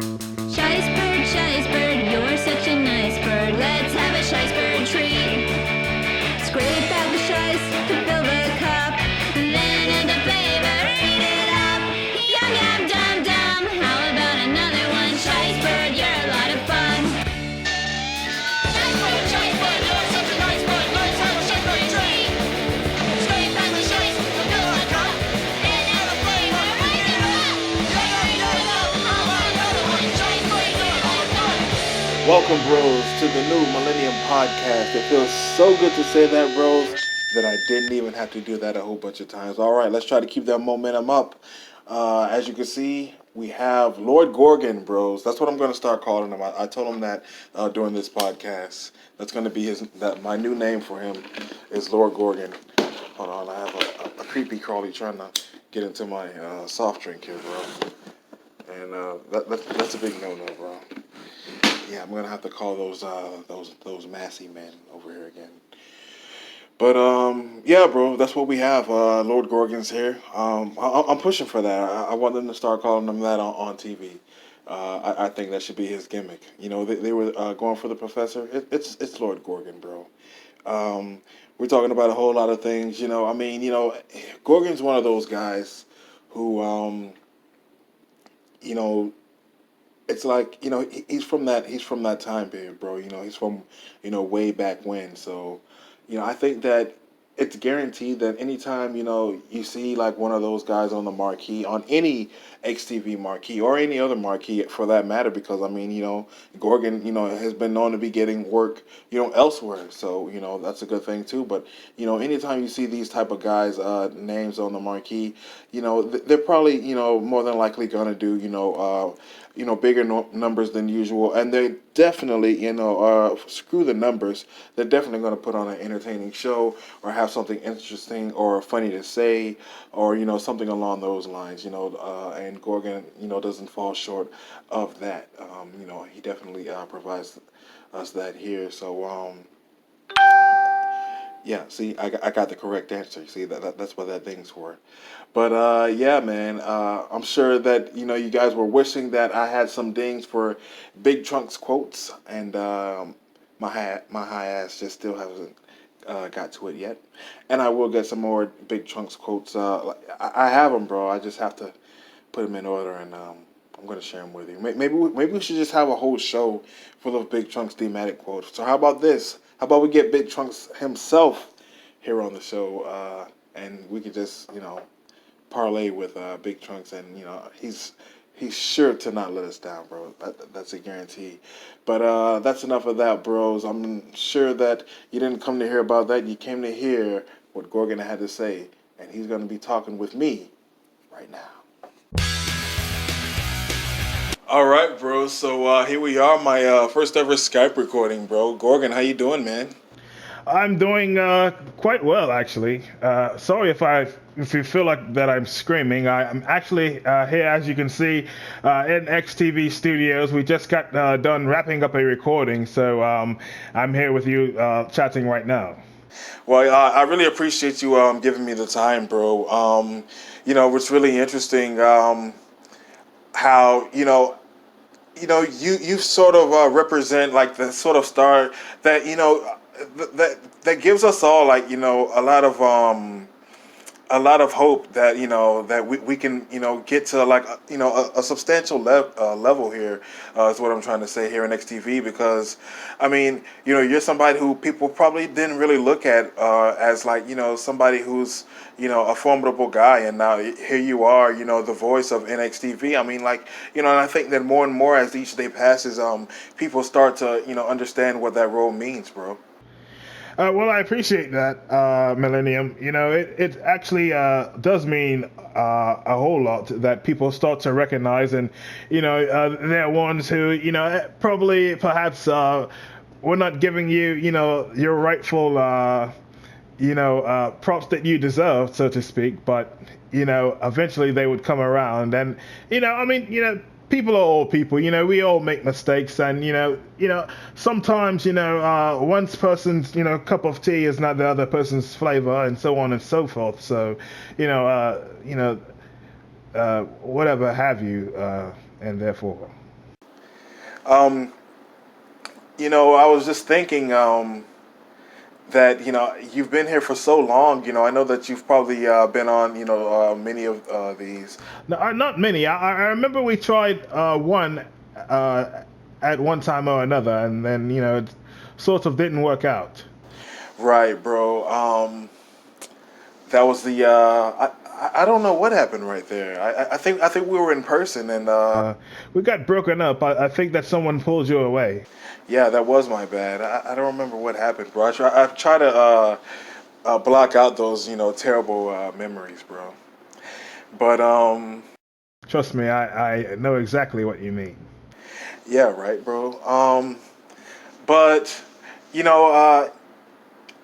Shice bird, you're such a nice bird. Let's have a shice bird treat. Scrape out the shice to fill the cup. Then add the flavor, eat it up. Yum yum dum dum. How about another one? Shice bird, you're a lot of fun. Shice bird, you're such a nice bird. Let's have a shice bird treat. Scrape out the shice to fill the cup. Then add the flavor, eat it up. Yum yum dum dum. How about another one? Shice bird, you're a lot of fun. Welcome, bros, to the new Millennium podcast. It feels so good to say that, bros, that I didn't even have to do that a whole bunch of times. All right, let's try to keep that momentum up. As you can see, we have Lord Gorgon, bros. That's what I'm going to start calling him. I told him that during this podcast. That's going to be my new name for him is Lord Gorgon. Hold on, I have a creepy crawly trying to get into my soft drink here, bro. And that's a big no-no, bro. Yeah, I'm gonna have to call those massy men over here again. But yeah, bro, that's what we have. Lord Gorgon's here. I'm pushing for that. I want them to start calling him that on TV. I think that should be his gimmick. You know, they were going for the professor. It's Lord Gorgon, bro. We're talking about a whole lot of things. You know, I mean, you know, Gorgon's one of those guys who, you know, it's like, you know, he's from that time period, bro. You know, he's from, you know, way back when. So, you know, I think that it's guaranteed that anytime, you know, you see like one of those guys on the marquee, on any XTV marquee or any other marquee for that matter, because I mean, you know, Gorgon, you know, has been known to be getting work, you know, elsewhere. So, you know, that's a good thing too. But, you know, anytime you see these type of guys, names on the marquee, you know, they're probably, you know, more than likely going to do, you know, bigger numbers than usual, and they definitely, you know, screw the numbers. They're definitely going to put on an entertaining show or have something interesting or funny to say, or you know, something along those lines. You know, and Gorgon, you know, doesn't fall short of that. You know, he definitely provides us that here. So, yeah, see, I got the correct answer. See, that's what that thing's for. But yeah, man, I'm sure that you know you guys were wishing that I had some dings for Big Trunk's quotes, and my high ass just still hasn't got to it yet. And I will get some more Big Trunk's quotes. I have them, bro. I just have to put them in order, and I'm gonna share them with you. Maybe we should just have a whole show full of Big Trunk's thematic quotes. So how about this? How about we get Big Trunks himself here on the show, and we could just, you know, parlay with Big Trunks, and you know, he's sure to not let us down, bro. That's a guarantee. But that's enough of that, bros. I'm sure that you didn't come to hear about that. You came to hear what Gorgon had to say, and he's going to be talking with me right now. All right, bro. So here we are, my first ever Skype recording, bro. Gorgon, how you doing, man? I'm doing quite well, actually. Sorry if you feel like that I'm screaming. I'm actually here, as you can see, in XTV Studios. We just got done wrapping up a recording, so I'm here with you chatting right now. Well, I really appreciate you giving me the time, bro. You know, it's really interesting how you sort of represent like the sort of star that that gives us all like a lot of hope that that we can get to like a substantial level here is what I'm trying to say here in XTV, because I mean you're somebody who people probably didn't really look at as like somebody who's a formidable guy, and now here you are, the voice of NXTV. I mean, like, and I think that more and more as each day passes, people start to understand what that role means, bro. Well, I appreciate that, Millennium. It actually does mean a whole lot that people start to recognize, and they're ones who probably perhaps we're not giving you your rightful props that you deserve, so to speak. But eventually they would come around, and I mean, people are all people. We all make mistakes, and sometimes one person's cup of tea is not the other person's flavor, and so on and so forth. So whatever have you, and therefore. Um, I was just thinking that you've been here for so long. I know that you've probably been on many of these. No, not many. I remember we tried one at one time or another, and then it sort of didn't work out. Right, bro. That was the I don't know what happened right there. I think we were in person, and We got broken up. I think that someone pulled you away. yeah, that was my bad. I don't remember what happened, bro. I try to block out those terrible memories, bro. But Trust me, I know exactly what you mean. yeah, right, bro. But you know, uh,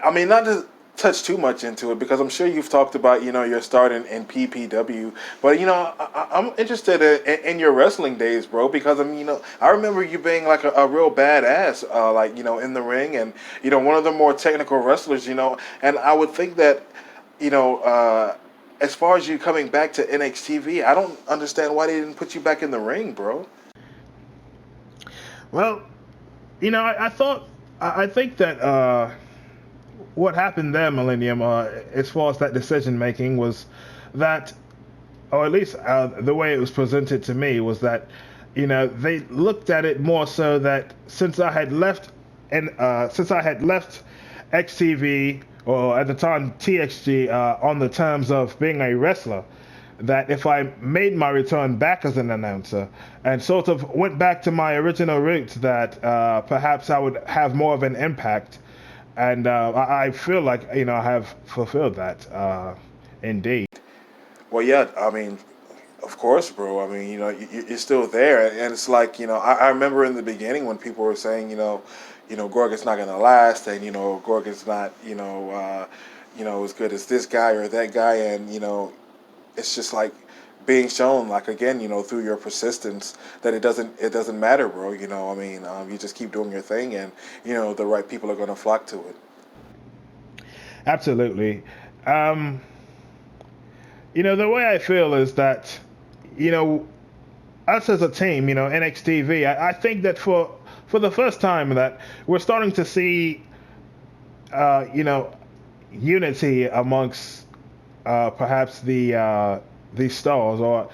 I mean, not to touch too much into it because I'm sure you've talked about your start in PPW, but I'm interested in your wrestling days, bro, because I remember you being like a real badass, like in the ring, and one of the more technical wrestlers, and I would think that you know. As far as you coming back to NXTV, I don't understand why they didn't put you back in the ring, bro. Well, I think that what happened there, Millennium, as far as that decision making, was that, or at least the way it was presented to me, was that they looked at it more so that since I had left XTV, or at the time TXG, on the terms of being a wrestler, that if I made my return back as an announcer and sort of went back to my original roots, that perhaps I would have more of an impact. And I feel like I have fulfilled that, indeed. Well, yeah, I mean, of course, bro. I mean, you're still there, and it's like I remember in the beginning when people were saying Gorgon's not gonna last, and Gorgon's not as good as this guy or that guy, and it's just like being shown, like, again, through your persistence, that it doesn't matter, bro. I mean, you just keep doing your thing, and the right people are gonna flock to it. Absolutely. Um, the way I feel is that, you know, us as a team, NXTV, I think that for the first time that we're starting to see, you know, unity amongst perhaps the stars, or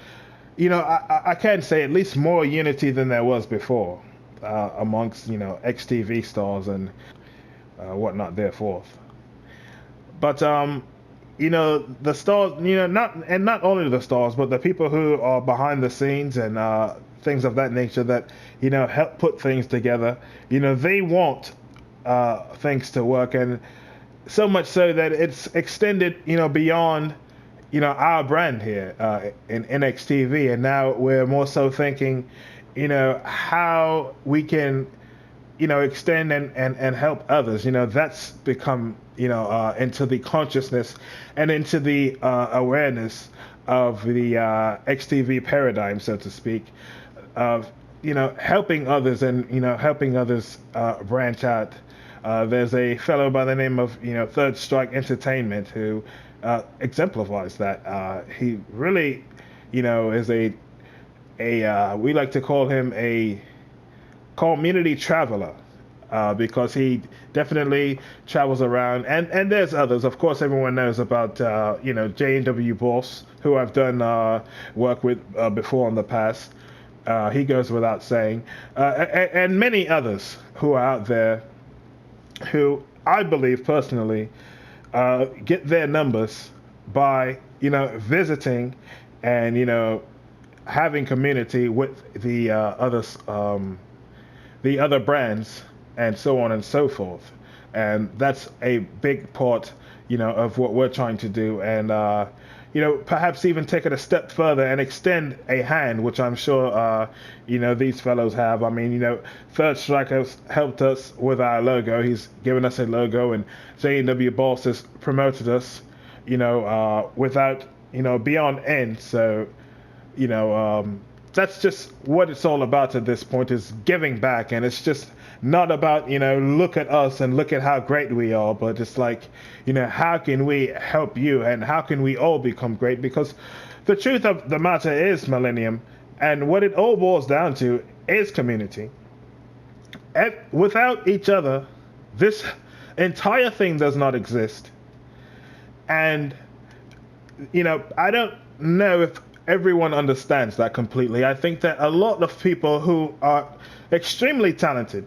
I can say at least more unity than there was before amongst XTV stars and whatnot, thereforth. But the stars, not only the stars, but the people who are behind the scenes and things of that nature that help put things together. They want things to work, and so much so that it's extended, beyond our brand here in NXTV, and now we're more so thinking, how we can extend and help others. That's become, into the consciousness and into the awareness of the XTV paradigm, so to speak, of, helping others and, helping others branch out. There's a fellow by the name of, Third Strike Entertainment who exemplifies that. He really, is we like to call him a community traveler, because he definitely travels around, and there's others. Of course, everyone knows about J&W Boss, who I've done work with before in the past. He goes without saying, and many others who are out there, who I believe personally get their numbers by visiting and having community with the others. The other brands, and so on and so forth. And that's a big part, of what we're trying to do. And, perhaps even take it a step further and extend a hand, which I'm sure, these fellows have. I mean, Third Strike has helped us with our logo. He's given us a logo, and J&W Boss has promoted us, without, beyond end. So, that's just what it's all about at this point, is giving back. And it's just not about, look at us and look at how great we are, but it's like, how can we help you, and how can we all become great? Because the truth of the matter is, Millennium, and what it all boils down to is community. without each other, this entire thing does not exist. And I don't know if everyone understands that completely. I think that a lot of people who are extremely talented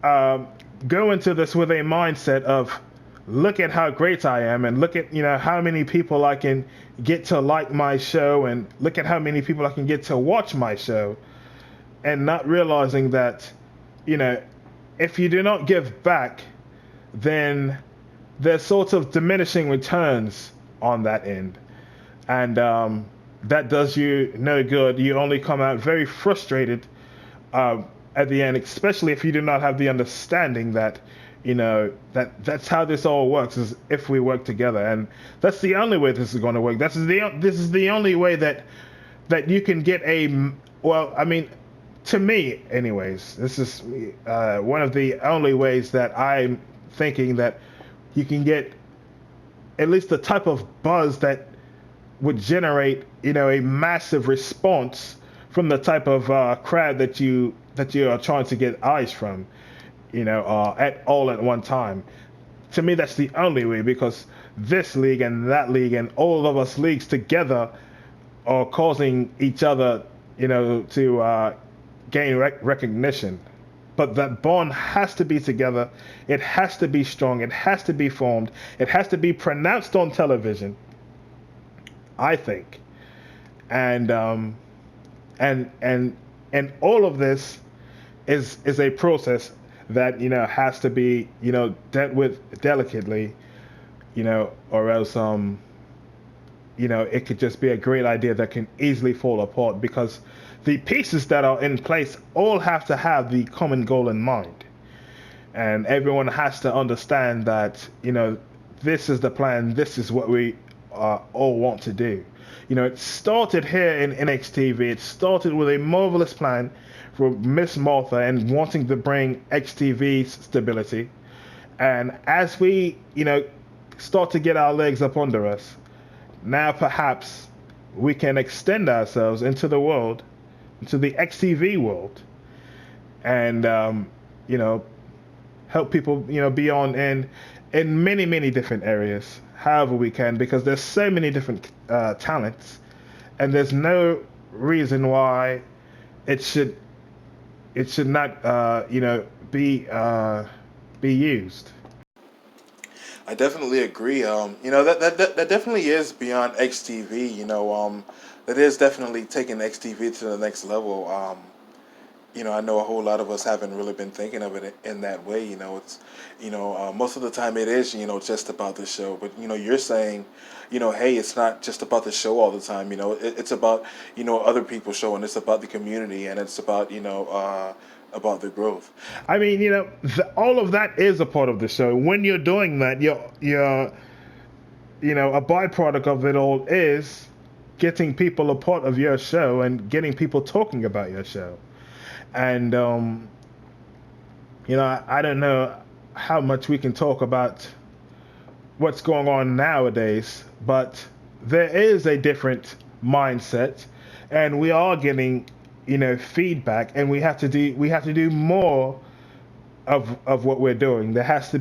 go into this with a mindset of, look at how great I am, and look at how many people I can get to like my show, and look at how many people I can get to watch my show, and not realizing that if you do not give back, then there's sort of diminishing returns on that end, and that does you no good. You only come out very frustrated at the end, especially if you do not have the understanding that that's how this all works, is if we work together, and that's the only way this is going to work. This is the only way that you can get to me anyways, this is one of the only ways that I'm thinking that you can get at least the type of buzz that would generate a massive response from the type of crowd that you are trying to get eyes from, at one time. To me, that's the only way, because this league and that league and all of us leagues together are causing each other, to gain recognition. But that bond has to be together. It has to be strong. It has to be formed. It has to be pronounced on television, I think. And all of this is a process that has to be dealt with delicately, or else it could just be a great idea that can easily fall apart, because the pieces that are in place all have to have the common goal in mind, and everyone has to understand that this is the plan, this is what we all want to do. It started here in NXTV. It started with a marvelous plan for Miss Martha and wanting to bring XTV stability. And as we, start to get our legs up under us, now perhaps we can extend ourselves into the world, into the XTV world, and, help people, be on in many, many different areas, however we can, because there's so many different talents, and there's no reason why it should not be used. I definitely agree. That definitely is beyond XTV. That is definitely taking XTV to the next level. I know a whole lot of us haven't really been thinking of it in that way. It's, most of the time it is, just about the show. But, you're saying, hey, it's not just about the show all the time. It's about, other people's show, and it's about the community, and it's about, about the growth. I mean, all of that is a part of the show. When you're doing that, you're a byproduct of it all is getting people a part of your show and getting people talking about your show. And, I don't know how much we can talk about what's going on nowadays, but there is a different mindset, and we are getting, feedback, and we have to do more of what we're doing. It's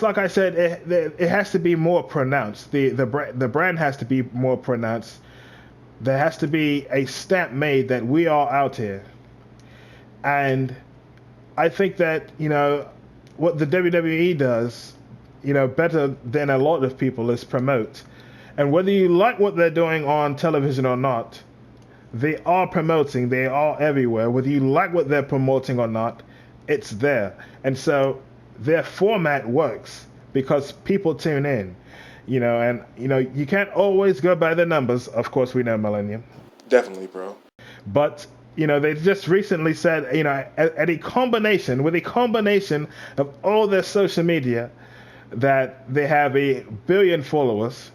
like I said, it has to be more pronounced. The brand has to be more pronounced. There has to be a stamp made that we are out here. And I think that, what the WWE does, better than a lot of people is promote. And whether you like what they're doing on television or not, they are promoting, they are everywhere. Whether you like what they're promoting or not, it's there. And so their format works because people tune in. You can't always go by the numbers. Of course, we know Millenium. Definitely, bro. But, they just recently said, with a combination of all their social media, that they have 1 billion followers.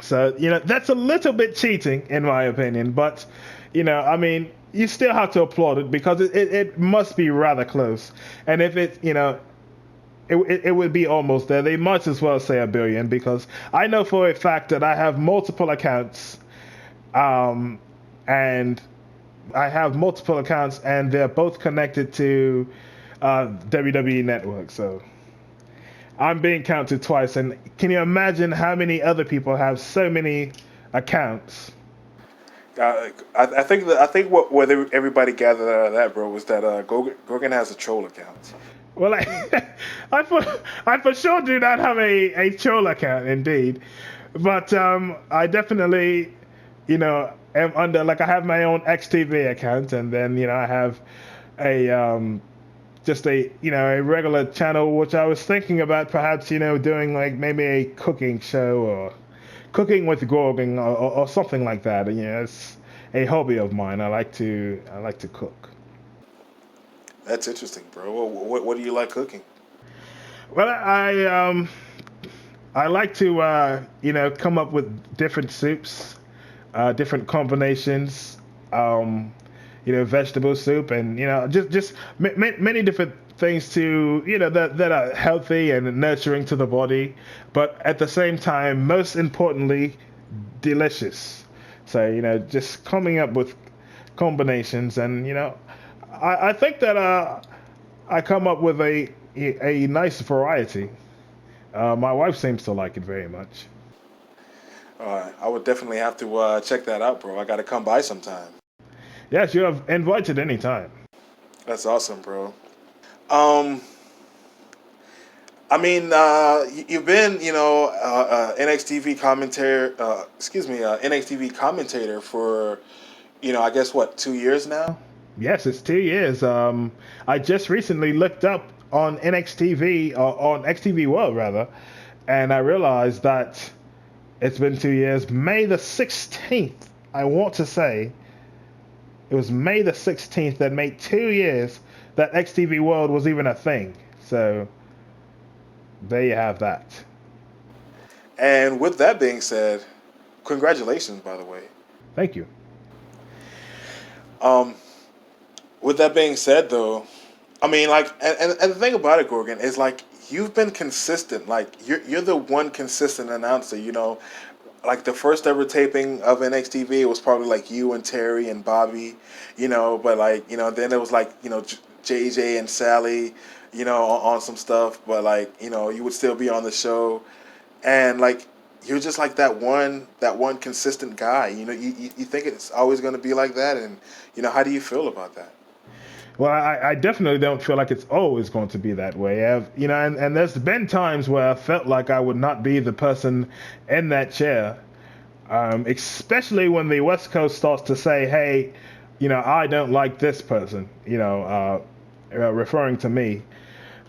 So, that's a little bit cheating, in my opinion. But, you still have to applaud it, because it must be rather close. And if it would be almost there. They might as well say 1 billion, because I know for a fact that I have multiple accounts, and I have multiple accounts, and they're both connected to WWE Network. So I'm being counted twice. And can you imagine how many other people have so many accounts? I think what everybody gathered out of that, bro, was that Gorgon has a troll account. Well, I for sure do not have a troll account, indeed. But I definitely, am under, like, I have my own XTV account, and then, I have a, just a regular channel, which I was thinking about perhaps, doing, like, maybe a cooking show or cooking with Gorgon or something like that. It's a hobby of mine. I like to cook. That's interesting, bro. What do you like cooking? Well, I like to come up with different soups, different combinations, vegetable soup, and just many different things to that are healthy and nurturing to the body, but at the same time, most importantly, delicious. So just coming up with combinations, and I think that I come up with a nice variety. My wife seems to like it very much. I would definitely have to check that out, bro. I got to come by sometime. Yes, you have invited anytime. That's awesome, bro. I mean, you've been, NXTV commentator. NXTV commentator for, I guess 2 years now. Yes, it's 2 years. I just recently looked up on NXTV, or on XTV World rather, and I realized that it's been 2 years. May the 16th, I want to say, it was May the 16th that made 2 years that XTV World was even a thing. So there you have that. And with that being said, congratulations, by the way. Thank you. With that being said, though, I mean, like, and the thing about it, Gorgon, is like you've been consistent. Like you're the one consistent announcer. Like the first ever taping of NXTV, it was probably like you and Terry and Bobby. But like then it was like JJ and Sally. On some stuff. But like you would still be on the show, and like you're just like that one consistent guy. You think it's always going to be like that, and how do you feel about that? Well, I definitely don't feel like it's always going to be that way. And there's been times where I felt like I would not be the person in that chair, especially when the West Coast starts to say, hey, I don't like this person, referring to me.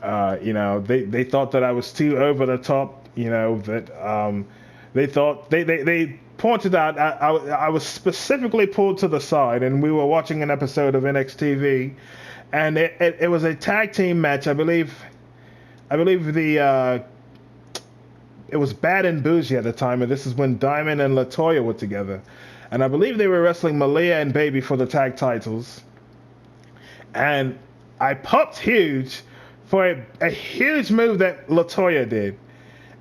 They thought that I was too over the top, that they thought they pointed out I was specifically pulled to the side, and we were watching an episode of NXTV, and it was a tag team match. I believe it was Bad and Bougie at the time, and this is when Diamond and LaToya were together, and I believe they were wrestling Malia and Baby for the tag titles, and I popped huge for a huge move that LaToya did.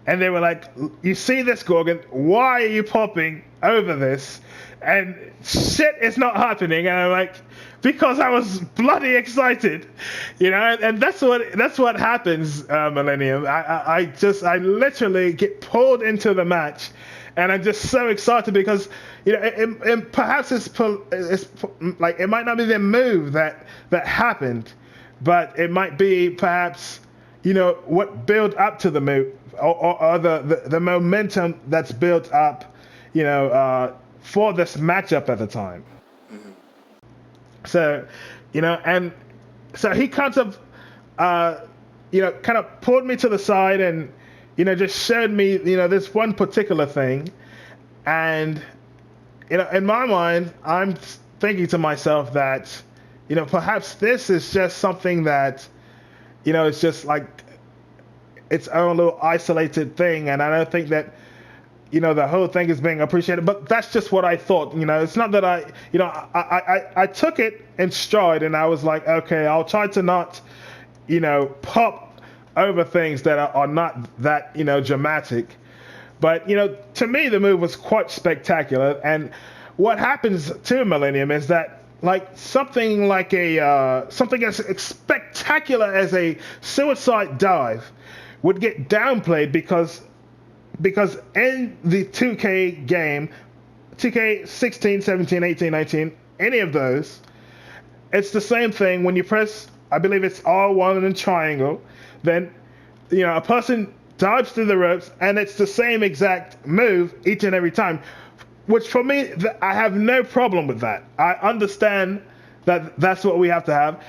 And they were like, you see this, Gorgon? Why are you popping over this? And shit is not happening. And I'm like, because I was bloody excited, and that's what happens, Millenium. I literally get pulled into the match, and I'm just so excited because, perhaps it's like, it might not be the move that happened, but it might be perhaps, what built up to the move, or the momentum that's built up, for this matchup at the time. Mm-hmm. So, and so he kind of pulled me to the side and, just showed me, this one particular thing. And, in my mind, I'm thinking to myself that, perhaps this is just something that, it's just like its own little isolated thing. And I don't think that, the whole thing is being appreciated, but that's just what I thought. It's not that I took it in stride, and I was like, okay, I'll try to not, pop over things that are not that, dramatic. But, to me, the move was quite spectacular. And what happens to Millenium is that, something as spectacular as a suicide dive would get downplayed because in the 2K game, 2K 16, 17, 18, 19, any of those, it's the same thing. When you press, I believe it's R1 and triangle, then a person dives through the ropes, and it's the same exact move each and every time. Which for me, I have no problem with that. I understand that that's what we have to have.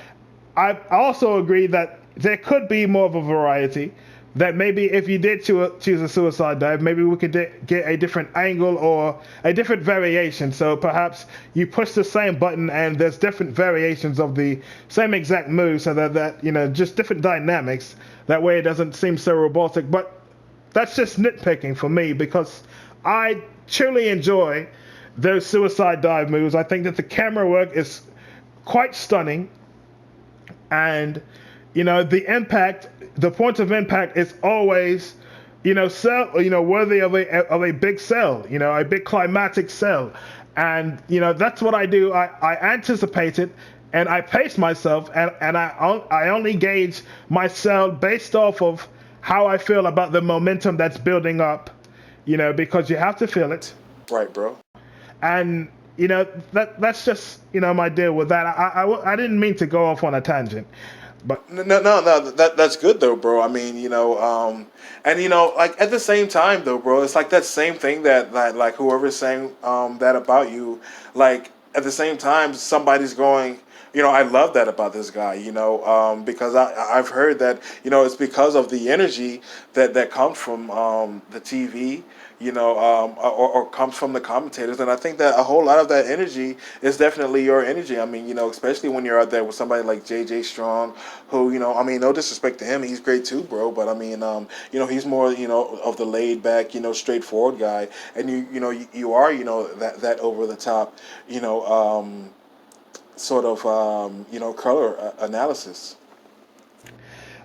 I also agree that there could be more of a variety. That maybe if you did choose a suicide dive, maybe we could get a different angle or a different variation. So perhaps you push the same button and there's different variations of the same exact move, so that just different dynamics. That way it doesn't seem so robotic. But that's just nitpicking for me, because I truly enjoy those suicide dive moves. I think that the camera work is quite stunning, and the point of impact is always worthy of a big sell, a big climatic sell. And that's what I do. I anticipate it, and I pace myself, and I only gauge my sell based off of how I feel about the momentum that's building up, because you have to feel it. Right, bro. And that's just my deal with that. I didn't mean to go off on a tangent, but No. That's good though, bro. I mean, and like at the same time though, bro, it's like that same thing that like whoever's saying that about you, like at the same time somebody's going, I love that about this guy, because I've heard that it's because of the energy that comes from the TV. Or comes from the commentators. And I think that a whole lot of that energy is definitely your energy. I mean, especially when you're out there with somebody like JJ Strong, who, I mean, no disrespect to him, he's great too, bro. But I mean, he's more, of the laid back, straightforward guy. And you are, that over the top, sort of, color analysis.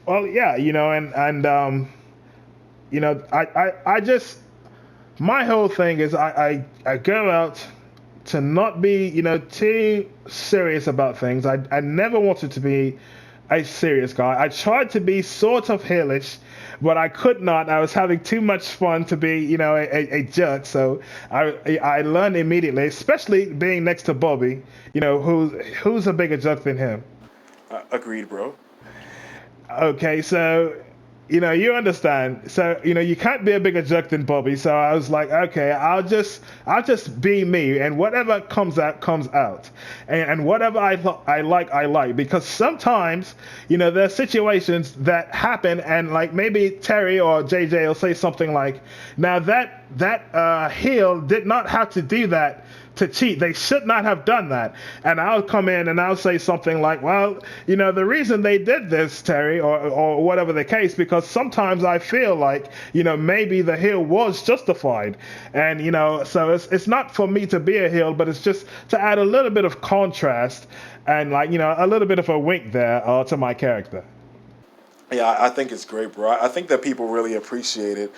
well, yeah, I just, my whole thing is I go out to not be, too serious about things. I never wanted to be a serious guy. I tried to be sort of hellish, but I could not. I was having too much fun to be, a jerk. So I learned immediately, especially being next to Bobby, who's a bigger jerk than him. Agreed, bro. Okay, so you understand. So you can't be a bigger jerk than Bobby. So I was like, okay, I'll just be me, and whatever comes out comes out, and whatever I like, because sometimes there are situations that happen, and like maybe Terry or JJ will say something like, now that heel did not have to do that to cheat. They should not have done that. And I'll come in and I'll say something like, well, the reason they did this, Terry, or whatever the case, because sometimes I feel like, maybe the heel was justified. And, so it's not for me to be a heel, but it's just to add a little bit of contrast and like, a little bit of a wink there to my character. Yeah, I think it's great, bro. I think that people really appreciate it.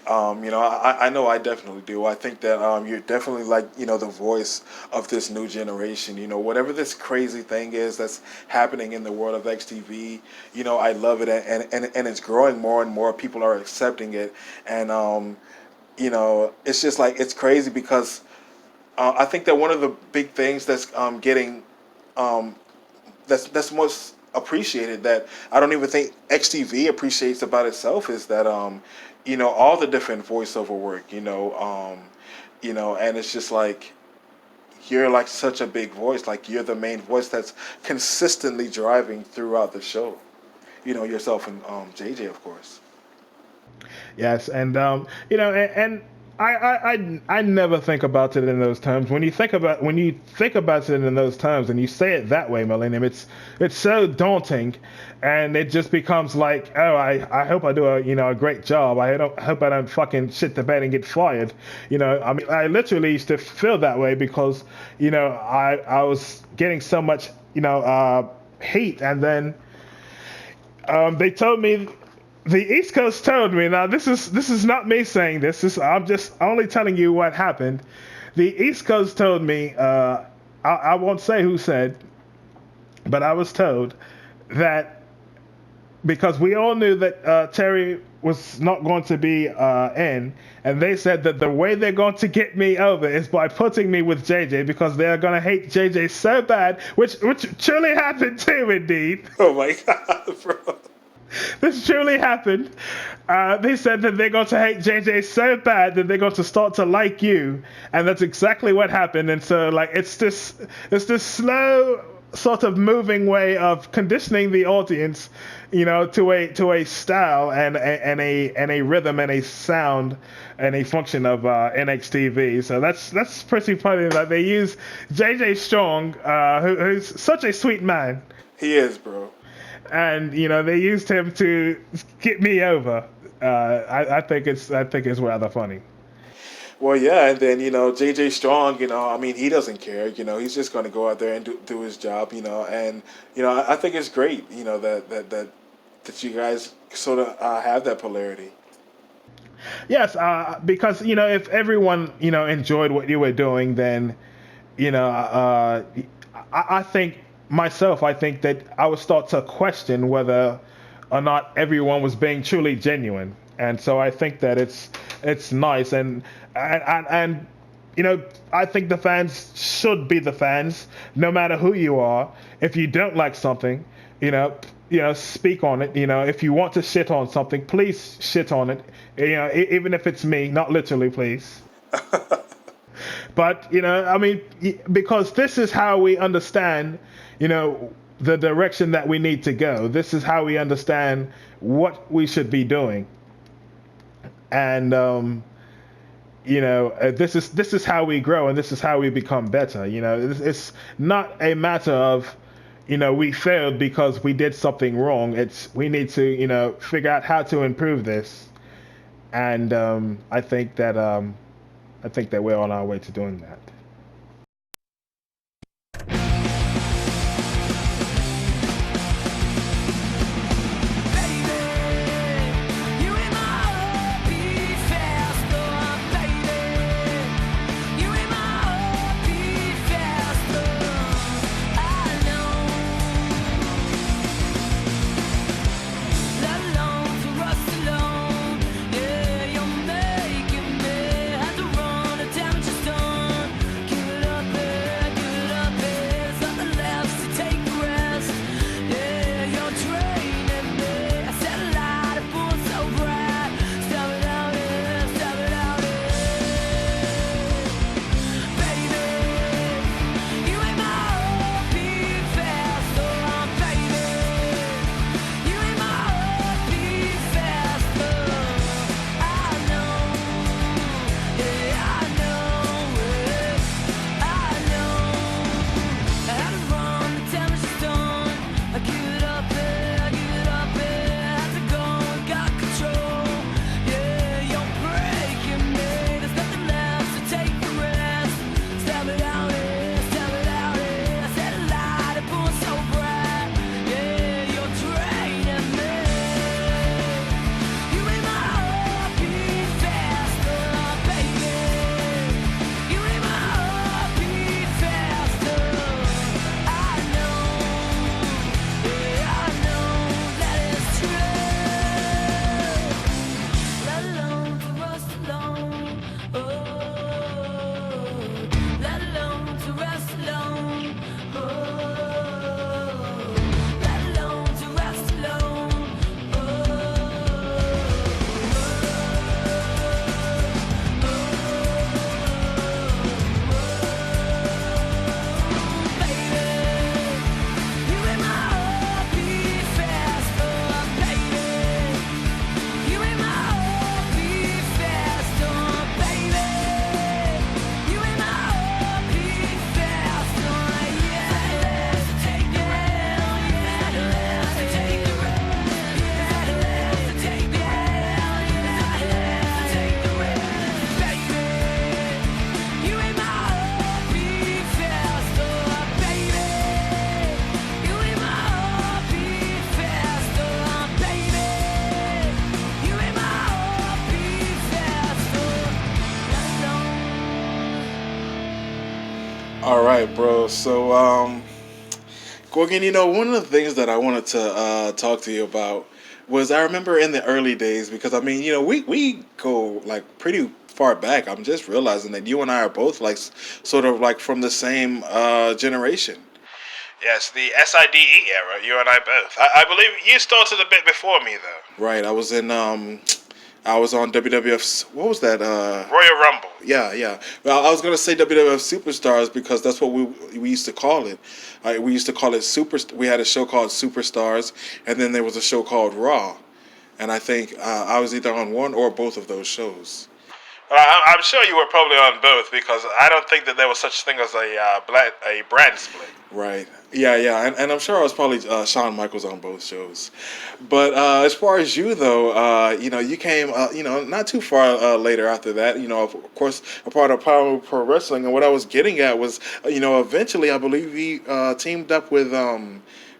I know I definitely do. I think that you're definitely like, the voice of this new generation. Whatever this crazy thing is that's happening in the world of XTV, I love it, and it's growing more and more. People are accepting it, and it's just like it's crazy because I think that one of the big things that's getting that's most appreciated that I don't even think XTV appreciates about itself is that all the different voiceover work, and it's just like you're like such a big voice, like you're the main voice that's consistently driving throughout the show. Yourself and JJ, of course. Yes, and and I never think about it in those terms. When you think about it in those terms, and you say it that way, Millenium, it's so daunting, and it just becomes like, oh, I hope I do a great job. Hope I don't fucking shit the bed and get fired. I mean, I literally used to feel that way because I was getting so much heat, and then they told me. The East Coast told me, now this is not me saying this, I'm just only telling you what happened. The East Coast told me, I won't say who said, but I was told that because we all knew that Terry was not going to be in, and they said that the way they're going to get me over is by putting me with JJ because they're going to hate JJ so bad, which truly happened too, indeed. Oh my god, bro. This truly happened. They said that they're going to hate JJ so bad that they're going to start to like you, and that's exactly what happened. And so, like, it's this slow sort of moving way of conditioning the audience, you know, to a style and a rhythm and a sound and a function of NXTV. So that's pretty funny that they use JJ Strong, who's such a sweet man. He is, bro. And you know they used him to get me over. I think it's rather funny. Well, yeah, and then JJ Strong, I mean, he doesn't care. He's just going to go out there and do his job. And I think it's great. That you guys sort of have that polarity. Yes, because if everyone enjoyed what you were doing, then I think. I think that I would start to question whether or not everyone was being truly genuine, and so I think that it's nice, and I think the fans should be the fans, no matter who you are. If you don't like something, speak on it. If you want to shit on something, please shit on it. Even if it's me, not literally, please. But I mean, because this is how we understand. The direction that we need to go. This is how we understand what we should be doing. And, this is how we grow and this is how we become better. It's not a matter of, we failed because we did something wrong. We need to, figure out how to improve this. And I think that we're on our way to doing that. All right, bro. So, Gorgon, one of the things that I wanted to talk to you about was I remember in the early days because I mean, we go like pretty far back. I'm just realizing that you and I are both like sort of like from the same generation. Yes, the SIDE era, you and I both. I believe you started a bit before me, though. Right. I was on WWF. What was that? Royal Rumble. Yeah, yeah. Well, I was gonna say WWF Superstars because that's what we used to call it. We used to call it Super. We had a show called Superstars, and then there was a show called Raw, and I think I was either on one or both of those shows. I'm sure you were probably on both because I don't think that there was such thing as a brand split. Right. Yeah, yeah, and I'm sure I was probably Shawn Michaels on both shows. But as far as you though, you came, not too far later after that. Of course, a part of Power Pro Wrestling, and what I was getting at was, eventually, I believe he teamed up with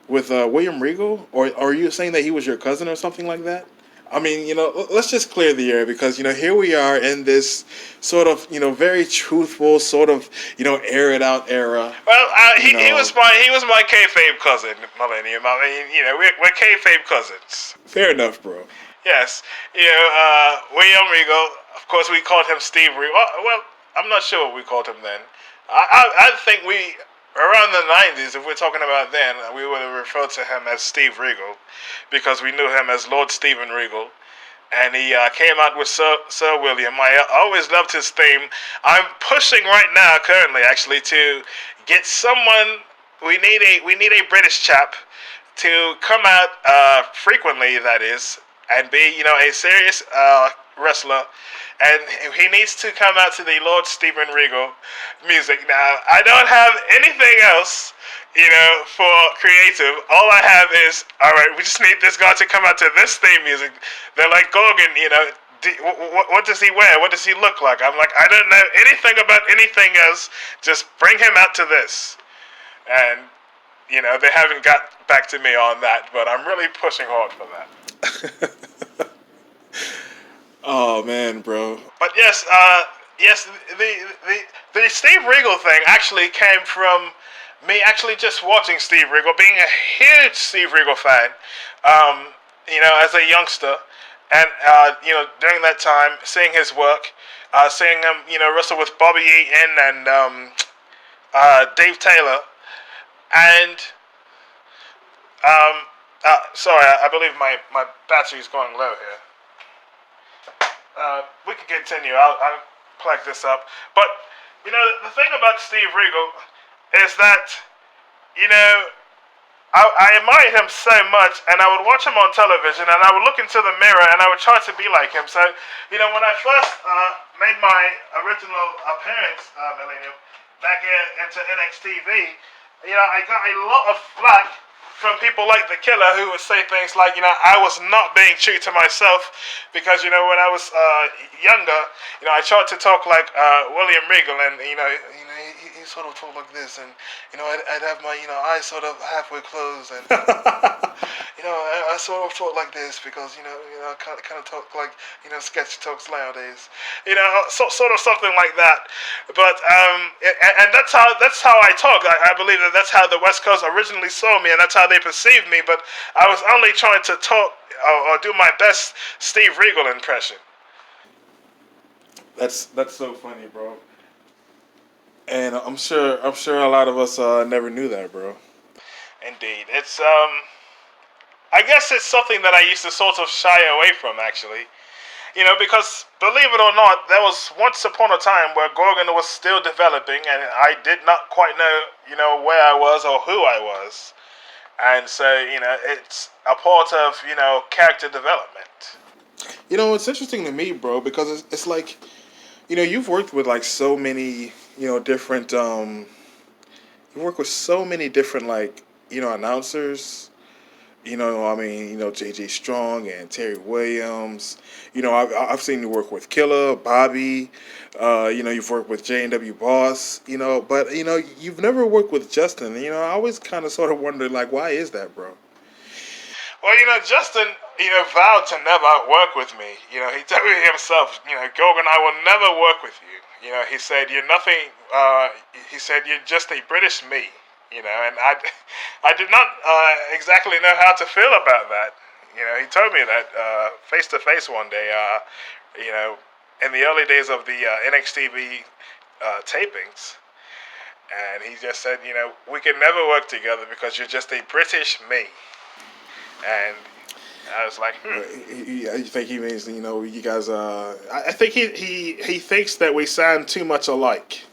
William Regal, or are you saying that he was your cousin or something like that? I mean, let's just clear the air because, here we are in this sort of, very truthful, sort of, air it out era. Well, he was my kayfabe cousin, Millennium. I mean, we're kayfabe cousins. Fair enough, bro. Yes, William Regal. Of course, we called him Steve Regal. Well, I'm not sure what we called him then. I think we around the 90s, if we're talking about then, we would have referred to him as Steve Regal because we knew him as Lord Stephen Regal. And he came out with Sir William. I always loved his theme. I'm pushing right now, currently, actually, to get someone. We need a British chap to come out frequently, that is, and be a serious wrestler. And he needs to come out to the Lord Stephen Regal music. Now, I don't have anything else, for creative. All I have is, all right, we just need this guy to come out to this theme music. They're like, Gorgon, what does he wear? What does he look like? I'm like, I don't know anything about anything else. Just bring him out to this. And, they haven't got back to me on that, but I'm really pushing hard for that. Oh man, bro. But yes, the Steve Regal thing actually came from me actually just watching Steve Regal, being a huge Steve Regal fan, as a youngster, and during that time, seeing his work, seeing him, wrestle with Bobby Eaton and Dave Taylor, and sorry, I believe my battery's going low here. We can continue. I'll plug this up. But, the thing about Steve Regal is that, I admired him so much, and I would watch him on television, and I would look into the mirror, and I would try to be like him. So, when I first made my original appearance, Millenium, back into NXTV, I got a lot of flack from people like The Killer who would say things like, I was not being true to myself because, when I was younger, I tried to talk like William Regal and, he sort of talked like this and, I'd have my, eyes sort of halfway closed and, I sort of talk like this because, I kind of talk like, sketch talks nowadays, sort of something like that. But, and that's how I talk. I believe that's how the West Coast originally saw me and that's how they perceived me, but I was only trying to talk or do my best Steve Regal impression. That's so funny, bro. And I'm sure a lot of us never knew that, bro. Indeed, it's I guess it's something that I used to sort of shy away from, actually. Because believe it or not, there was once upon a time where Gorgon was still developing, and I did not quite know, where I was or who I was. And so, it's a part of, character development. It's interesting to me, bro, because it's like, you've worked with like so many, different, you work with so many different like, announcers. J.J. Strong and Terry Williams. I've seen you work with Killer, Bobby. You've worked with J&W Boss. But you've never worked with Justin. I always kind of sort of wondered, like, why is that, bro? Well, Justin, vowed to never work with me. He told me himself, Gorgon, I will never work with you. He said, you're nothing, he said, you're just a British me. And I did not exactly know how to feel about that. He told me that face to face one day, in the early days of the NXTV tapings. And he just said, we can never work together because you're just a British me. And I was like, I think he means, you guys. I think he thinks that we sound too much alike.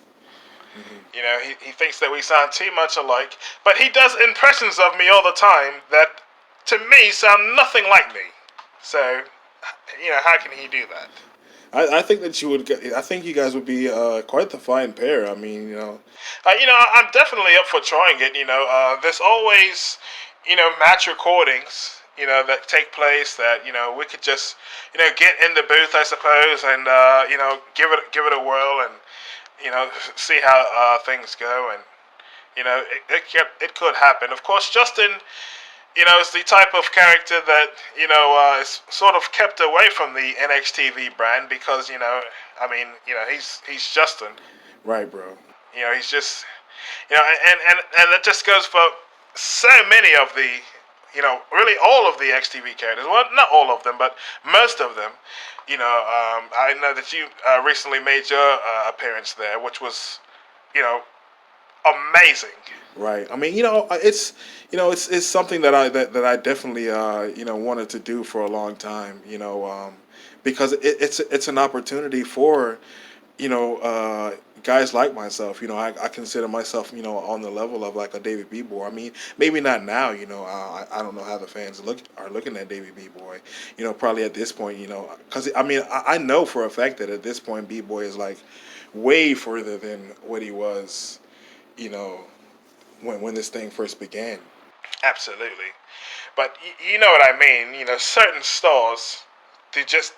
He thinks that we sound too much alike. But he does impressions of me all the time that, to me, sound nothing like me. So, how can he do that? I think that you would. I think you guys would be quite the fine pair. I mean, I'm definitely up for trying it. There's always, match recordings, that take place that, we could just, get in the booth, I suppose, and, give it a whirl and, see how things go. And, it could happen. Of course, Justin, is the type of character that, is sort of kept away from the NXTV brand because, he's Justin. Right, bro. He's just, and that just goes for so many of the, really all of the XTV characters. Well, not all of them, but most of them. I know that you recently made your appearance there, which was, amazing. Right. I mean, it's something that I definitely wanted to do for a long time. Because it's an opportunity for guys like myself. I consider myself on the level of like a Davey B Boy. I mean, maybe not now. I don't know how the fans are looking at Davey B Boy. Probably at this point. Because I know for a fact that at this point B Boy is like way further than what he was. When this thing first began. Absolutely. But you know what I mean. Certain stars, they just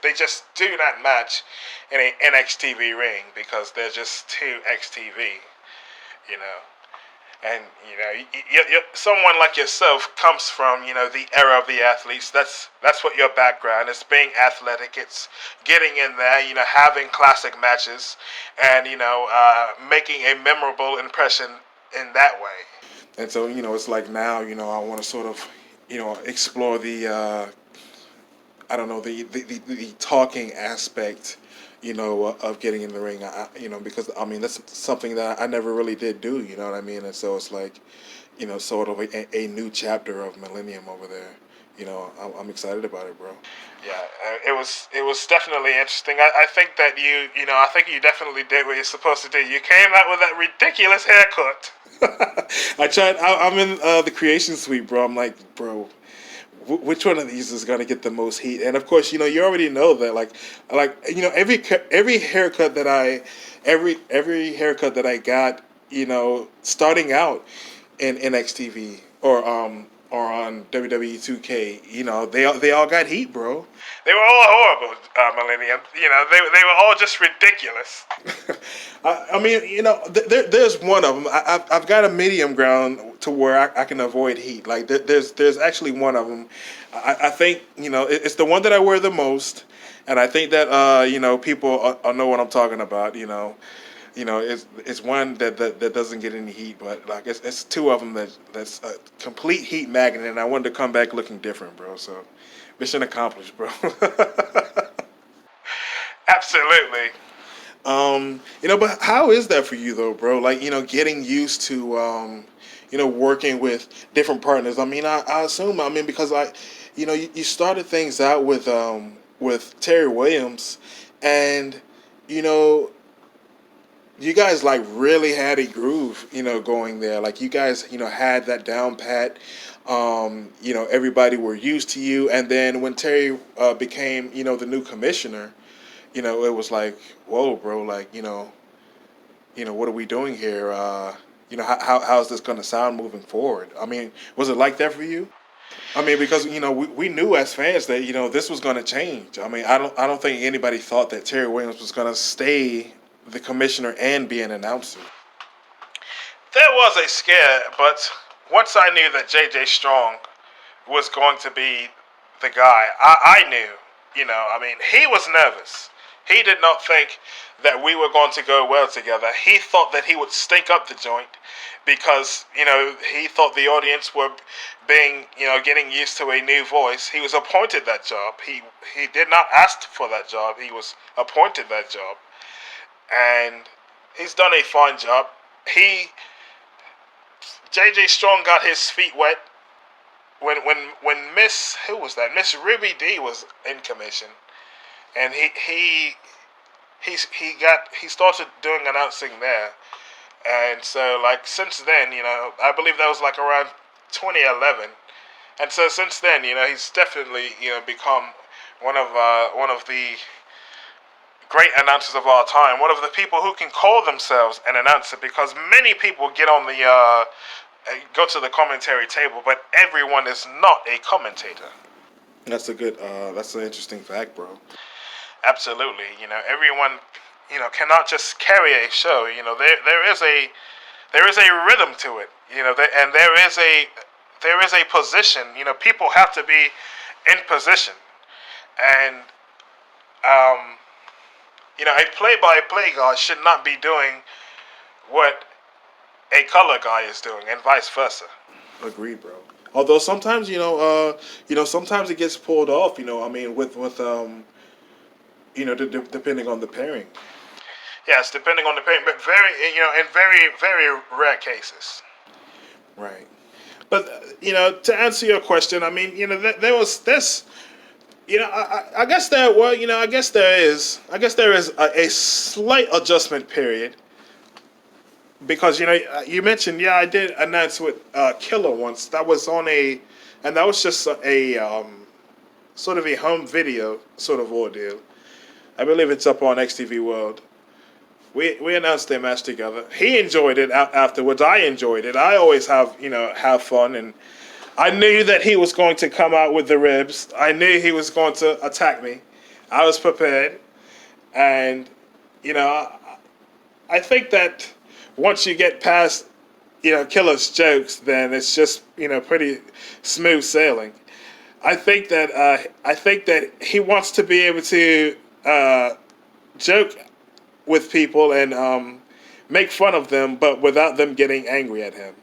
do not match in an NXTV ring because they're just too XTV. And someone like yourself comes from the era of the athletes. That's what your background is: being athletic. It's getting in there, having classic matches, and making a memorable impression in that way. And so, it's like now, I want to sort of, explore the, the talking aspect, of getting in the ring. Because that's something that I never really did do. You know what I mean? And so it's like, sort of a new chapter of Millenium over there. I'm excited about it, bro. Yeah, it was definitely interesting. I think that I think you definitely did what you're supposed to do. You came out with that ridiculous haircut. I tried. I'm in the creation suite, bro. I'm like, bro, which one of these is gonna get the most heat? And of course, you already know that, like, every haircut that every haircut that I got, starting out in NXTV or on WWE 2K, they all got heat, bro. They were all horrible, Millenium. They were all just ridiculous. There's one of them. I've got a medium ground to where I can avoid heat. Like there's actually one of them. I think it's the one that I wear the most, and I think that people know what I'm talking about. It's one that doesn't get any heat, but like it's two of them that's a complete heat magnet, and I wanted to come back looking different, bro. So mission accomplished, bro. Absolutely. But how is that for you though, bro? Like, getting used to, working with different partners. I mean, I assume, because you started things out with Terry Williams, and, you guys like really had a groove, going there. Like you guys, had that down pat. Everybody were used to you, and then when Terry became, the new commissioner, it was like, whoa, bro, like, what are we doing here? How's this going to sound moving forward? I mean, was it like that for you? I mean, because, we knew as fans that, this was going to change. I mean, I don't think anybody thought that Terry Williams was going to stay the commissioner and be an announcer. There was a scare, but once I knew that JJ Strong was going to be the guy. I knew, I mean, he was nervous. He did not think that we were going to go well together. He thought that he would stink up the joint because, he thought the audience were being, getting used to a new voice. He was appointed that job. He did not ask for that job. He was appointed that job. And he's done a fine job. JJ Strong got his feet wet when Miss, who was that? Miss Ruby D was in commission. And he started doing announcing there. And so, like, since then, I believe that was like around 2011. And so since then, he's definitely, become one of the great announcers of our time. One of the people who can call themselves an announcer, because many people get on the go to the commentary table, but everyone is not a commentator. That's an interesting fact, bro. Absolutely. Everyone, cannot just carry a show. There is a rhythm to it. And there is a position. People have to be in position. And a play-by-play guy should not be doing what a color guy is doing, and vice versa. Agreed, bro. Although sometimes, sometimes it gets pulled off. I mean, with depending on the pairing. Yes, depending on the pairing, but in very, very rare cases. Right. But to answer your question, I mean, there was this. I guess there is a slight adjustment period. Because you mentioned, I did announce with Killer once. That was that was just a sort of a home video sort of ordeal. I believe it's up on XTV World. We announced their match together. He enjoyed it afterwards. I enjoyed it. I always have fun, and I knew that he was going to come out with the ribs. I knew he was going to attack me. I was prepared, and I think that once you get past, Killer's jokes, then it's just, pretty smooth sailing. I think that he wants to be able to joke with people and make fun of them, but without them getting angry at him.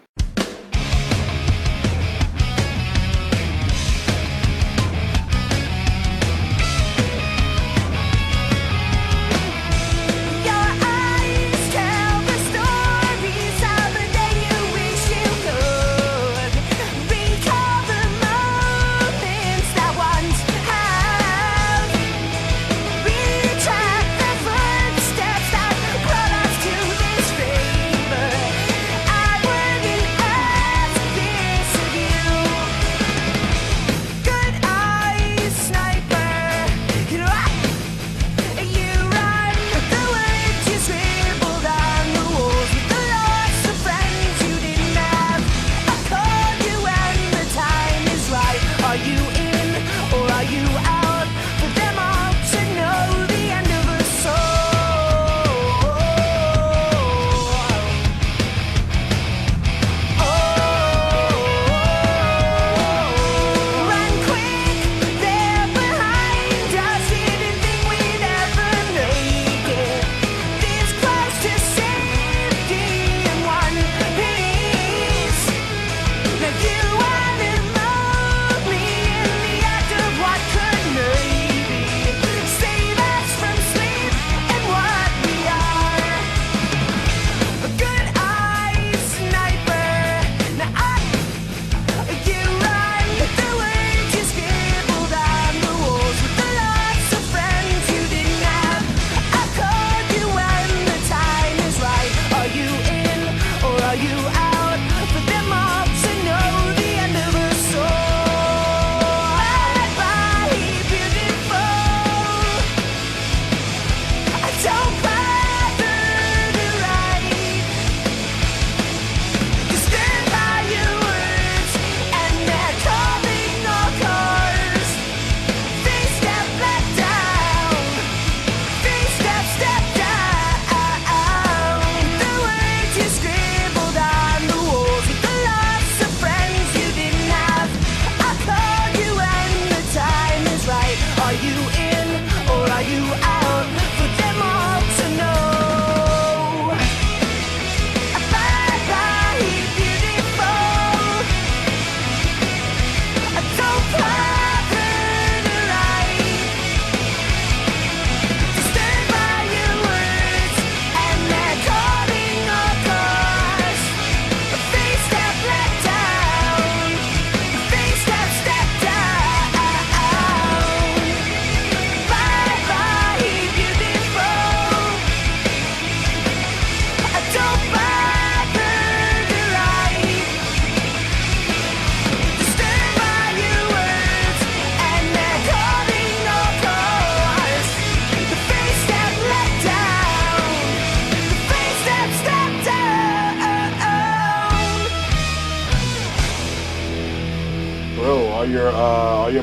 Bro, all your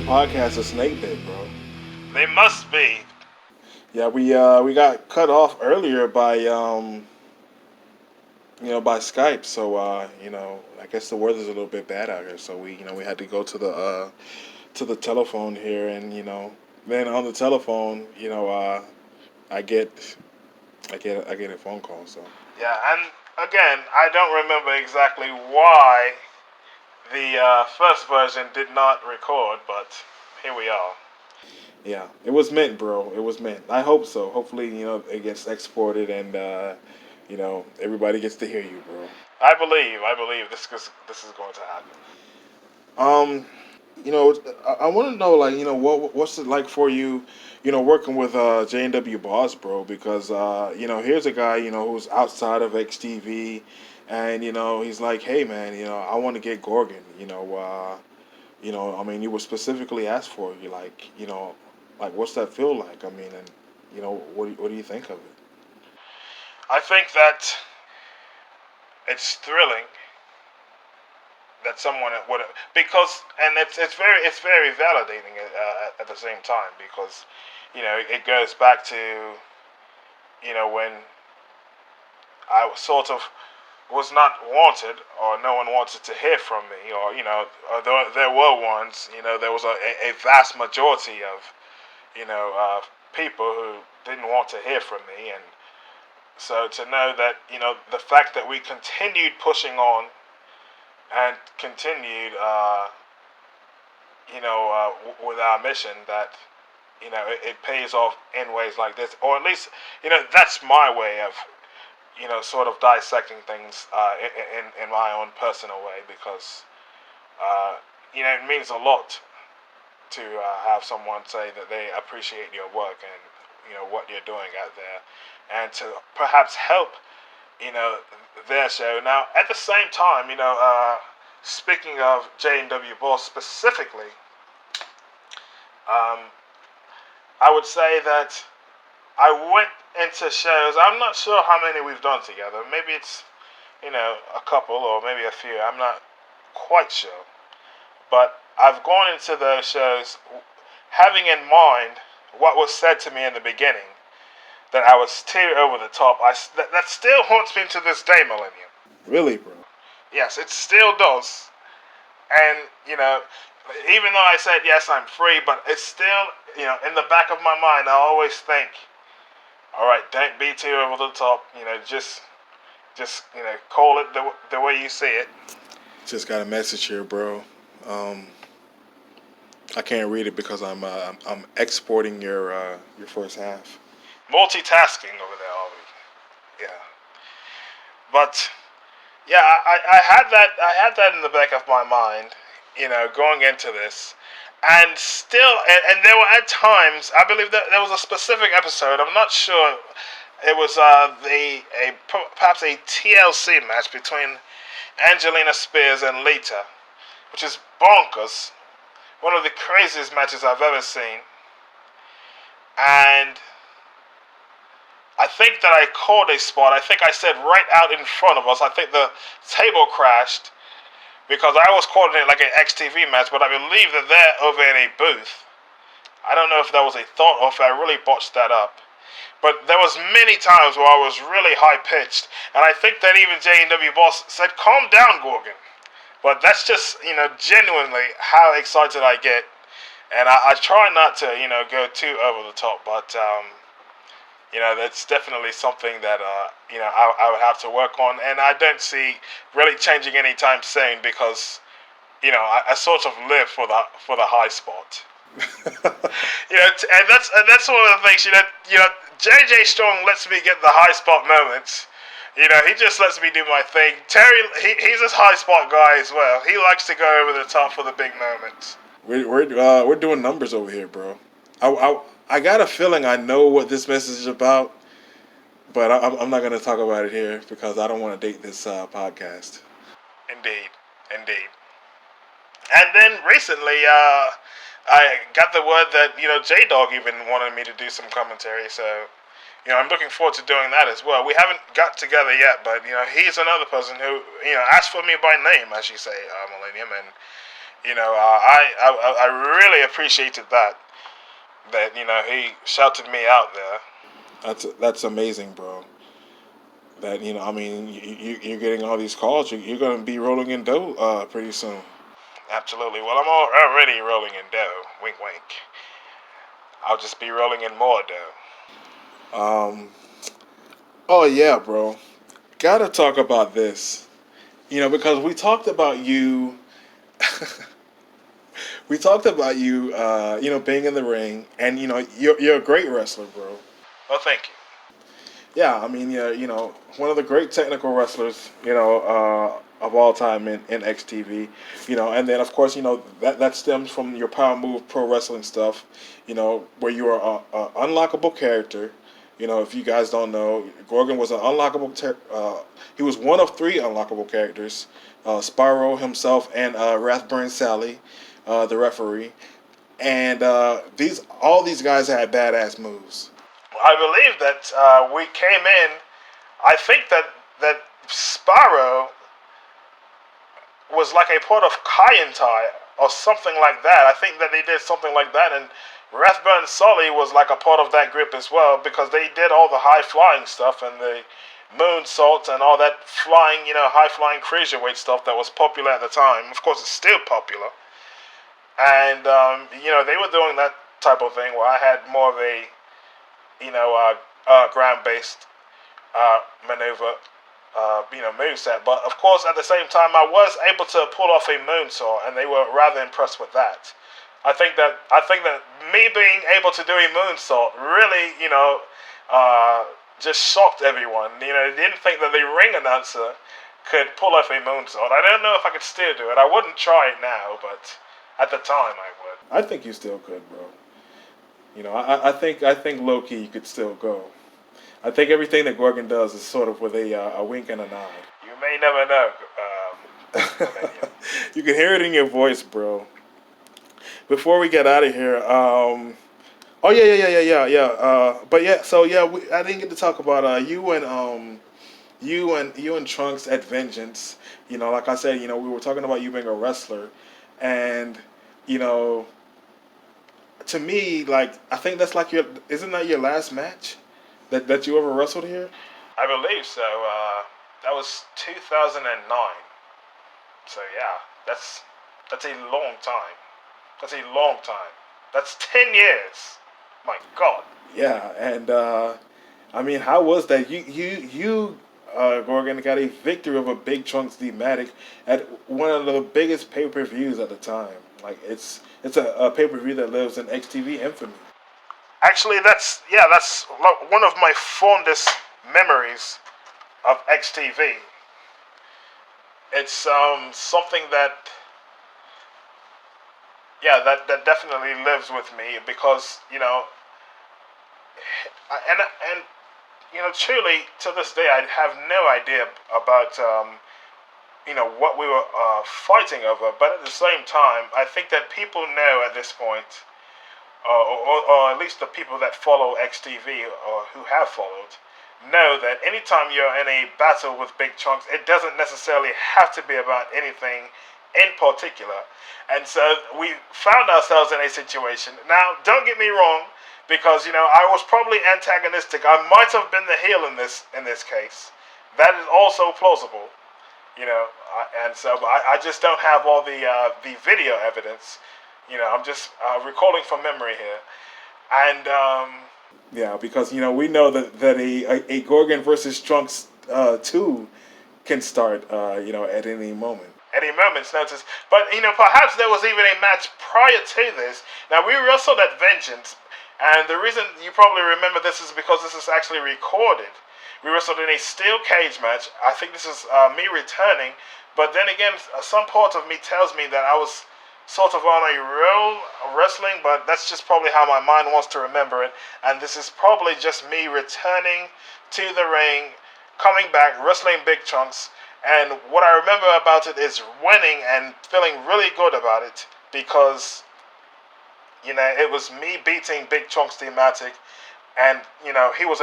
podcasts are snake bit, bro. They must be. Yeah, we got cut off earlier by by Skype. So I guess the weather's a little bit bad out here. So we had to go to the telephone here, and then on the telephone, I get a phone call. So Yeah, and again, I don't remember exactly why the first version did not record, but here we are. yeah, it was meant, bro. It was meant. I hope so. Hopefully, it gets exported and everybody gets to hear you, bro. I believe this is going to happen. Um, I want to know, like, what's it like for you, working with J&W Boss, bro? Because here's a guy, who's outside of XTV, and he's like, hey, man, I want to get Gorgon, I mean, you were specifically asked for. You like, what's that feel like? I mean, and what do you think of it? I think that it's thrilling that someone would, because, and it's very validating at the same time, because it goes back to when I was sort of was not wanted, or no one wanted to hear from me, or there were ones, there was a vast majority of people who didn't want to hear from me. And so to know that the fact that we continued pushing on and continued with our mission, that it pays off in ways like this, or at least that's my way of sort of dissecting things in my own personal way, because it means a lot to have someone say that they appreciate your work and what you're doing out there, and to perhaps help their show. Now, at the same time, speaking of J&W Boss specifically, I would say that I went into shows. I'm not sure how many we've done together. Maybe it's a couple, or maybe a few. I'm not quite sure. But I've gone into those shows having in mind what was said to me in the beginning, that I was too over the top. That still haunts me to this day, Millennium. Really, bro? Yes, it still does. And even though I said yes, I'm free, but it's still in the back of my mind. I always think, all right, don't be too over the top. Just call it the way you see it. Just got a message here, bro. I can't read it because I'm exporting your first half. Multitasking over there, are we? Yeah. But yeah, I had that in the back of my mind, going into this, and still, and there were at times, I believe that there was a specific episode. I'm not sure. It was perhaps a TLC match between Angelina Spears and Lita, which is bonkers. One of the craziest matches I've ever seen. And I think that I called a spot. I think I said right out in front of us. I think the table crashed because I was calling it like an XTV match, but I believe that they're over in a booth. I don't know if that was a thought or if I really botched that up. But there was many times where I was really high-pitched, and I think that even J&W Boss said, calm down, Gorgon. But that's just, genuinely how excited I get. And I try not to, go too over the top, but, that's definitely something that, I would have to work on. And I don't see really changing anytime soon, because, I sort of live for the high spot. And that's one of the things, JJ Strong lets me get the high spot moments. He just lets me do my thing. Terry, he's a high spot guy as well. He likes to go over the top for the big moments. We're doing numbers over here, bro. I got a feeling I know what this message is about, but I'm not gonna talk about it here because I don't want to date this podcast. Indeed. And then recently, I got the word that J-Dog even wanted me to do some commentary. So I'm looking forward to doing that as well. We haven't got together yet, but he's another person who asked for me by name, as you say, Millennium, and I really appreciated that. That he shouted me out there. That's amazing, bro. That I mean, you're getting all these calls. You're going to be rolling in dough pretty soon. Absolutely. Well, I'm already rolling in dough. Wink, wink. I'll just be rolling in more dough. Oh yeah, bro. Gotta talk about this. Because we talked about you. We talked about you. Being in the ring, and you're a great wrestler, bro. Oh, thank you. Yeah, I mean, yeah, one of the great technical wrestlers, of all time in XTV, and then of course, that stems from your Power Move Pro Wrestling stuff, where you are a unlockable character. If you guys don't know, Gorgon was an unlockable. He was one of three unlockable characters: Spyro himself and Rathburn Sally, the referee, and all these guys had badass moves. I believe that we came in. I think that Sparrow was like a part of Kaientai or something like that. I think that they did something like that, and Rathburn Sully was like a part of that group as well because they did all the high flying stuff and the moonsaults and all that flying, high flying cruiserweight stuff that was popular at the time. Of course, it's still popular, and they were doing that type of thing where I had more of a ground-based maneuver, moveset. But of course, at the same time, I was able to pull off a moonsault, and they were rather impressed with that. I think that me being able to do a moonsault really, just shocked everyone. They didn't think that the ring announcer could pull off a moonsault. I don't know if I could still do it. I wouldn't try it now, but at the time I would. I think you still could, bro. I think low key you could still go. I think everything that Gorgon does is sort of with a wink and a nod. You may never know. You can hear it in your voice, bro. Before we get out of here, oh yeah. But yeah, so yeah, I didn't get to talk about you and Trunks at Vengeance. Like I said, we were talking about you being a wrestler, and you know to me, like I think that's like isn't that your last match that you ever wrestled here? I believe so. That was 2009. So yeah, that's a long time. That's a long time. That's 10 years. My God. Yeah, and I mean, how was that? You Gorgon got a victory over Big Trunks D-Matic at one of the biggest pay-per-views at the time. Like it's a pay-per-view that lives in XTV infamy. Actually, that's one of my fondest memories of XTV. It's something that that definitely lives with me because and truly to this day I have no idea about what we were fighting over, but at the same time I think that people know at this point, or at least the people that follow XTV or who have followed know that anytime you're in a battle with Big Chunks, it doesn't necessarily have to be about anything in particular. And so we found ourselves in a situation. Now, don't get me wrong, because I was probably antagonistic. I might have been the heel in this case. That is also plausible, and so I just don't have all the video evidence. I'm just recalling from memory here, and yeah, because we know that a Gorgon versus Trunks 2 can start at any moment. At any moment's notice. But perhaps there was even a match prior to this. Now we wrestled at Vengeance, and the reason you probably remember this is because this is actually recorded. We wrestled in a steel cage match. I think this is me returning, but then again, some part of me tells me that I was sort of on a roll wrestling, but that's just probably how my mind wants to remember it. And this is probably just me returning to the ring, coming back, wrestling Big Chunks. And what I remember about it is winning and feeling really good about it because, it was me beating Big Chunks D-Matic, and that was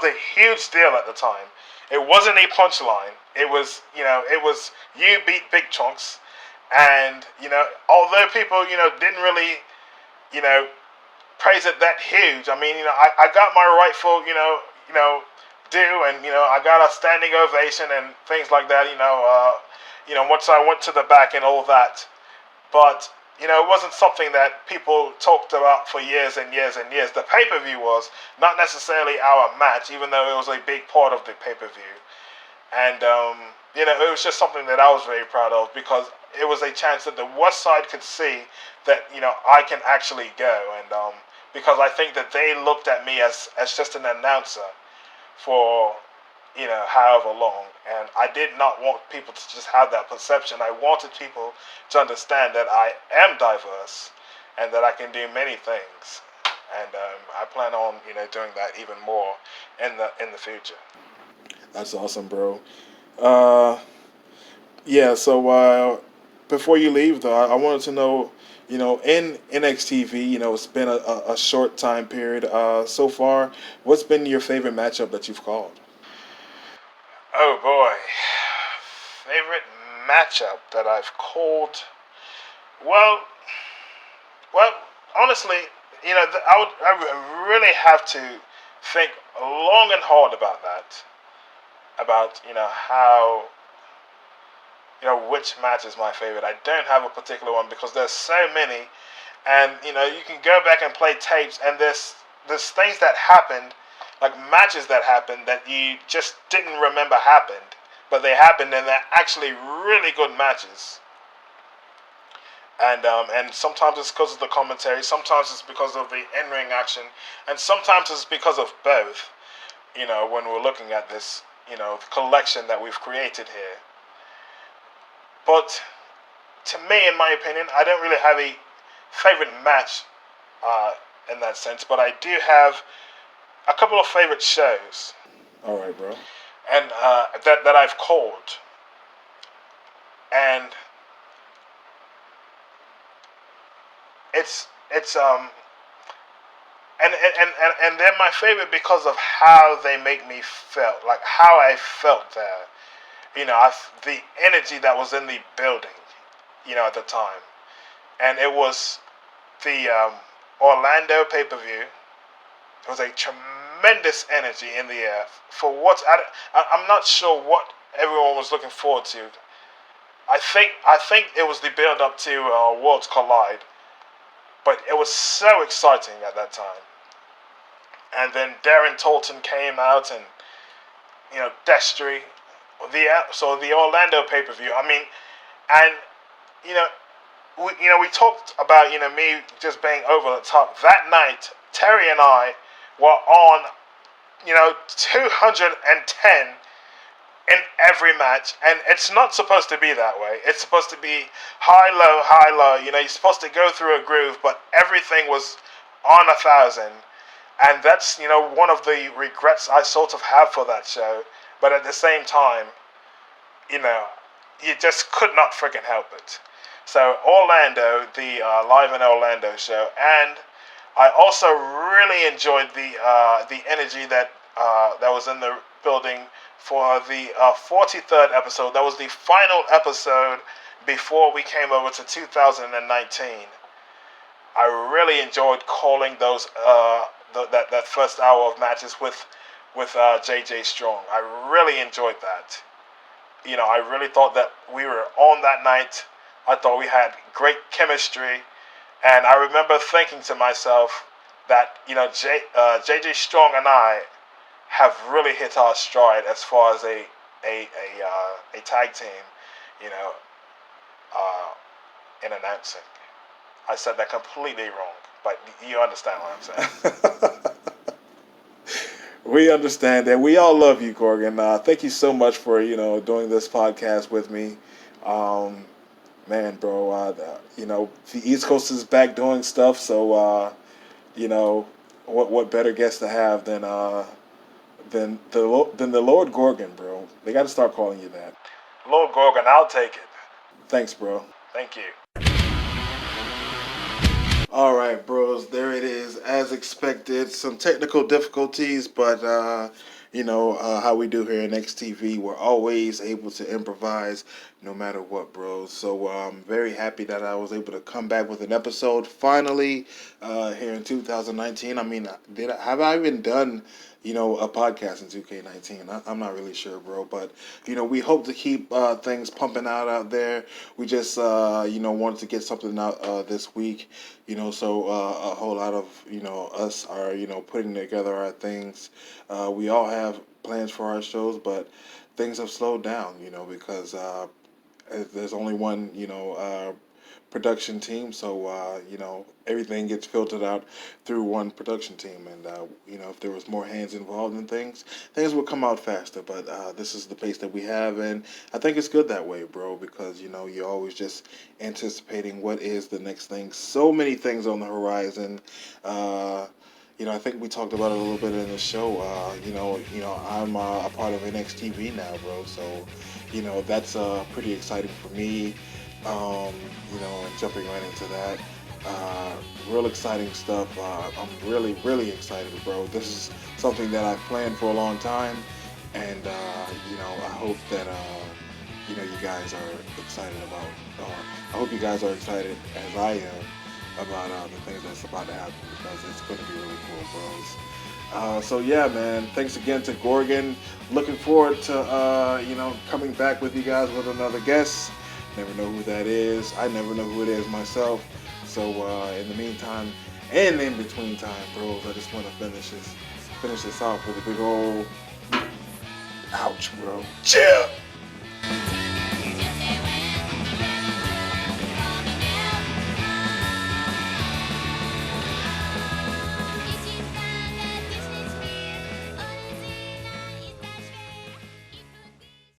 a huge deal at the time. It wasn't a punchline. It was you beat Big Chunks. And although people didn't really you know praise it that huge. I mean, I got my rightful, due, and I got a standing ovation and things like that. Once I went to the back and all that, but it wasn't something that people talked about for years and years and years. The pay-per-view was not necessarily our match, even though it was a big part of the pay-per-view, and it was just something that I was very proud of because it was a chance that the West Side could see that I can actually go, and because I think that they looked at me as just an announcer for however long, and I did not want people to just have that perception. I wanted people to understand that I am diverse and that I can do many things, and I plan on doing that even more in the future. That's awesome, bro. Uh, yeah. So before you leave, though, I wanted to know, in NXTV, it's been a short time period so far. What's been your favorite matchup that you've called? Oh boy, favorite matchup that I've called. Well, well, honestly, I would really have to think long and hard about that. About how which match is my favorite. I don't have a particular one because there's so many, and you can go back and play tapes, and there's things that happened, like matches that happened that you just didn't remember happened, but they happened, and they're actually really good matches. And sometimes it's because of the commentary, sometimes it's because of the in-ring action, and sometimes it's because of both. When we're looking at this, collection that we've created here. But to me, in my opinion, I don't really have a favorite match in that sense, but I do have a couple of favorite shows. All right, bro. And that I've called, and it's and they're my favorite because of how they make me feel, like how I felt there. The energy that was in the building, at the time, and it was the Orlando pay-per-view. There was a tremendous energy in the air for what I'm not sure what everyone was looking forward to. I think it was the build up to Worlds Collide, but it was so exciting at that time. And then Darren Tolton came out, and Destry, the Orlando pay per view. I mean, and you know we talked about me just being over the top that night. Terry and I were on 210 in every match, and it's not supposed to be that way. It's supposed to be high, low, high, low. You're supposed to go through a groove, but everything was on 1,000, and that's one of the regrets I sort of have for that show. But at the same time, you just could not freaking help it. So Orlando, the Live in Orlando show, and I also really enjoyed the energy that was in the building for the 43rd episode. That was the final episode before we came over to 2019. I really enjoyed calling those that first hour of matches with JJ Strong. I really enjoyed that. I really thought that we were on that night. I thought we had great chemistry, and I remember thinking to myself that JJ Strong and I have really hit our stride as far as a tag team, in announcing. I said that completely wrong, but you understand what I'm saying. We understand that. We all love you, Gorgon. Thank you so much for doing this podcast with me. Man, bro, the East Coast is back doing stuff, so what better guest to have than the Lord Gorgon, bro? They got to start calling you that. Lord Gorgon, I'll take it. Thanks, bro. Thank you. All right, bros, there it is. As expected, some technical difficulties, but how we do here in XTV. We're always able to improvise no matter what, bros. So I'm very happy that I was able to come back with an episode finally here in 2019. I mean, have I even done a podcast in 2K19? I'm not really sure, bro. But we hope to keep things pumping out there. We just wanted to get something out this week. So a whole lot of us are putting together our things. We all have plans for our shows, but things have slowed down, because there's only one, production team, so everything gets filtered out through one production team, and if there was more hands involved in things would come out faster. But this is the pace that we have, and I think it's good that way, bro, because you're always just anticipating what is the next thing. So many things on the horizon. I think we talked about it a little bit in the show. I'm a part of NXTV now, bro. So, that's pretty exciting for me. And jumping right into that, real exciting stuff. I'm really, really excited, bro. This is something that I've planned for a long time, and I hope that you guys are excited about. I hope you guys are excited as I am about the things that's about to happen, because it's going to be really cool, bros. So yeah, man, thanks again to Gorgon. Looking forward to coming back with you guys with another guest. Never know who that is. I never know who it is myself. So in the meantime and in between time, bros, I just want to finish this off with a big old ouch, bro. Chill.